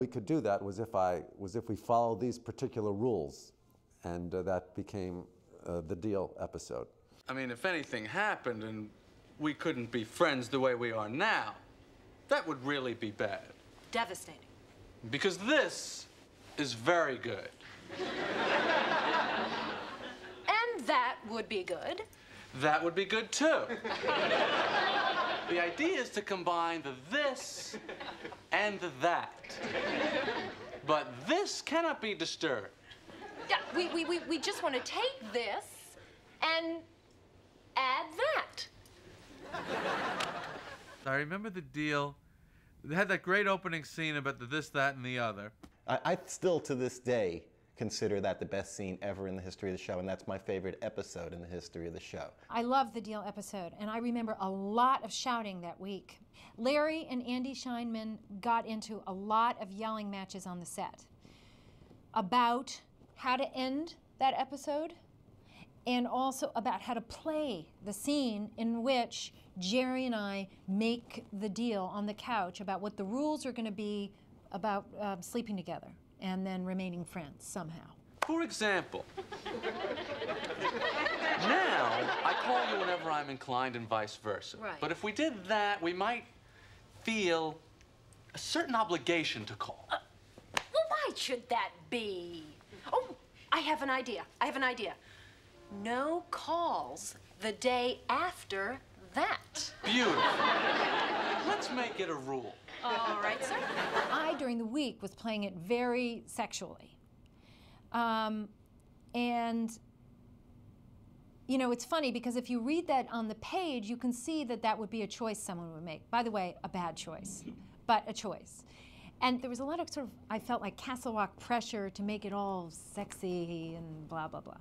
We could do that was if we followed these particular rules, and that became the deal episode. I mean, if anything happened and we couldn't be friends the way we are now, that would really be bad. Devastating. Because this is very good. And that would be good. That would be good, too. The idea is to combine the this and the that. But this cannot be disturbed. Yeah, we just want to take this and add that. I remember the deal. They had that great opening scene about the this, that, and the other. I still, to this day, consider that the best scene ever in the history of the show, and that's my favorite episode in the history of the show. I love the deal episode, and I remember a lot of shouting that week. Larry and Andy Scheinman got into a lot of yelling matches on the set about how to end that episode, and also about how to play the scene in which Jerry and I make the deal on the couch about what the rules are going to be about sleeping together and then remaining friends somehow. For example, now I call you whenever I'm inclined and vice versa. Right. But if we did that, we might feel a certain obligation to call. Well, why should that be? Oh, I have an idea. No calls the day after that. Beautiful. Let's make it a rule. All right, sir. I, during the week, was playing it very sexually. And, you know, it's funny because if you read that on the page, you can see that that would be a choice someone would make. By the way, a bad choice, but a choice. And there was a lot of sort of, I felt like Castle Rock pressure to make it all sexy and blah, blah, blah.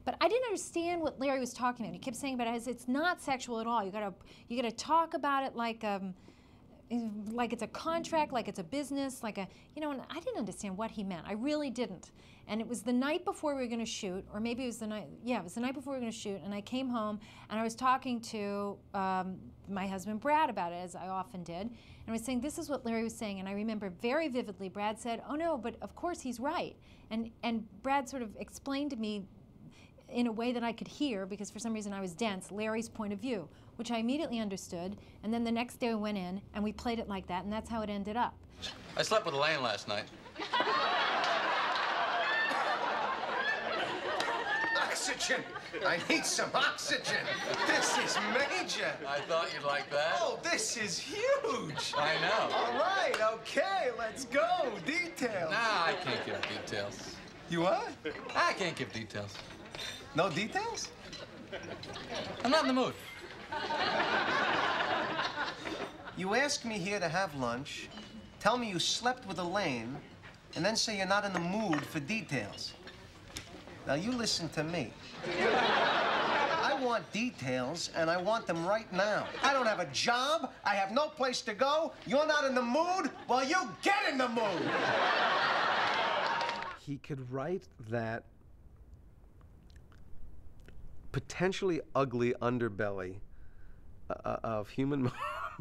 But I didn't understand what Larry was talking about. He kept saying about it as it's not sexual at all. You gotta talk about it like it's a contract, like it's a business, like a, you know, and I didn't understand what he meant. I really didn't. And it was the night before we were gonna shoot, or maybe it was the night, yeah, it was the night before we were gonna shoot, and I came home and I was talking to my husband Brad about it, as I often did, and I was saying, this is what Larry was saying, and I remember very vividly, Brad said, oh no, but of course he's right. And Brad sort of explained to me in a way that I could hear, because for some reason I was dense, Larry's point of view, which I immediately understood, and then the next day we went in and we played it like that, and that's how it ended up. I slept with Elaine last night. Oxygen! I need some oxygen! This is major! I thought you'd like that. Oh, this is huge! I know. All right, okay, let's go. Details. Nah, I can't give details. You what? I can't give details. No details? I'm not in the mood. You ask me here to have lunch, tell me you slept with Elaine, and then say you're not in the mood for details. Now, you listen to me. I want details, and I want them right now. I don't have a job. I have no place to go. You're not in the mood? Well, you get in the mood! He could write that potentially ugly underbelly of human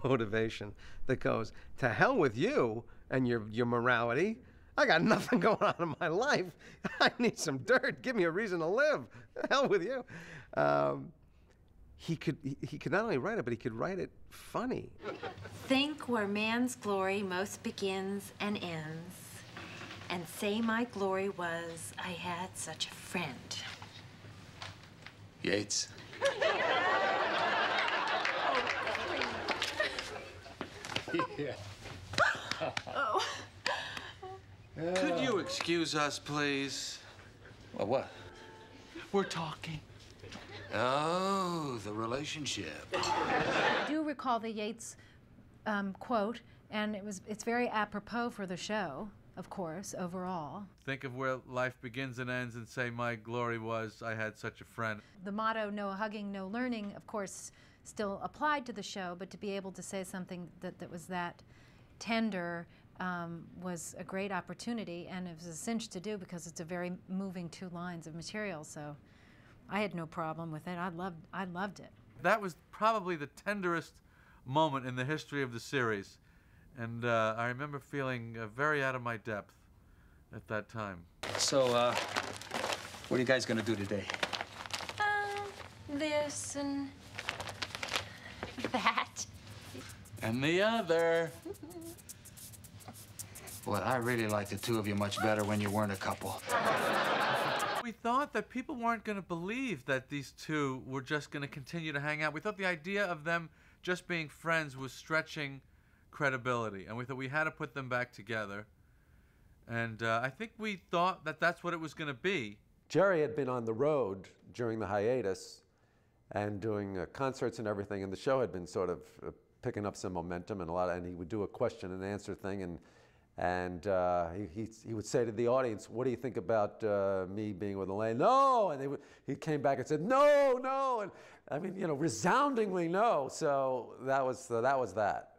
motivation that goes, to hell with you and your morality. I got nothing going on in my life. I need some dirt. Give me a reason to live. The hell with you. He could not only write it, but he could write it funny. Think where man's glory most begins and ends, and say my glory was I had such a friend. Yates. Yeah. Oh. Could you excuse us, please? Well, what? We're talking. Oh, the relationship. I do recall the Yates quote, and it's very apropos for the show, of course, overall. Think of where life begins and ends and say, my glory was I had such a friend. The motto, no hugging, no learning, of course, still applied to the show, but to be able to say something that was that tender was a great opportunity, and it was a cinch to do because it's a very moving 2 lines of material, so I had no problem with it. I loved it. That was probably the tenderest moment in the history of the series. And I remember feeling very out of my depth at that time. So, what are you guys gonna do today? This and that. And the other. Boy, I really liked the two of you much better when you weren't a couple. We thought that people weren't going to believe that these two were just going to continue to hang out. We thought the idea of them just being friends was stretching credibility, and we thought we had to put them back together. And I think we thought that that's what it was going to be. Jerry had been on the road during the hiatus and doing concerts and everything, and the show had been sort of picking up some momentum and he would do a question and answer thing, and he would say to the audience, "What do you think about me being with Elaine?" "No," and he came back and said, "No, no," and I mean, you know, resoundingly no. So that was that.